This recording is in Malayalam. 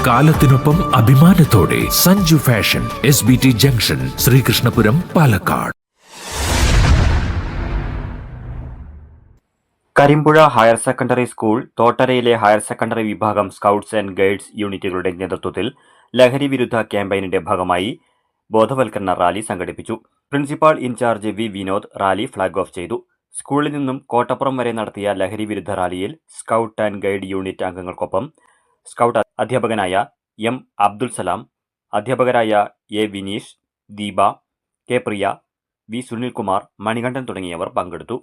കാലത്തിനൊപ്പം അഭിമാനത്തോടെ Sanju fashion, SBT junction, Sreekrishnapuram, Palakkad. Karimpuzha higher secondary school, തോട്ടരയിലെ ഹയർ സെക്കൻഡറി വിഭാഗം സ്കൗട്ട്സ് ആൻഡ് ഗൈഡ്സ് യൂണിറ്റുകളുടെ നേതൃത്വത്തിൽ ലഹരി വിരുദ്ധ ക്യാമ്പയിനിന്റെ ഭാഗമായി ബോധവൽക്കരണ റാലി സംഘടിപ്പിച്ചു. Principal incharge V Vinod rally flag off ചെയ്തു. സ്കൂളിൽ നിന്നും കോട്ടപ്പുറം വരെ നടത്തിയ ലഹരി വിരുദ്ധ റാലിയിൽ സ്കൗട്ട് ആൻഡ് ഗൈഡ് യൂണിറ്റ് അംഗങ്ങൾക്കൊപ്പം സ്കൗട്ട് അധ്യാപകനായ എം അബ്ദുൽ സലാം, അധ്യാപകരായ A Vineesh, Deepa, K Priya, V Sunilkumar, Manikandan തുടങ്ങിയവർ പങ്കെടുത്തു.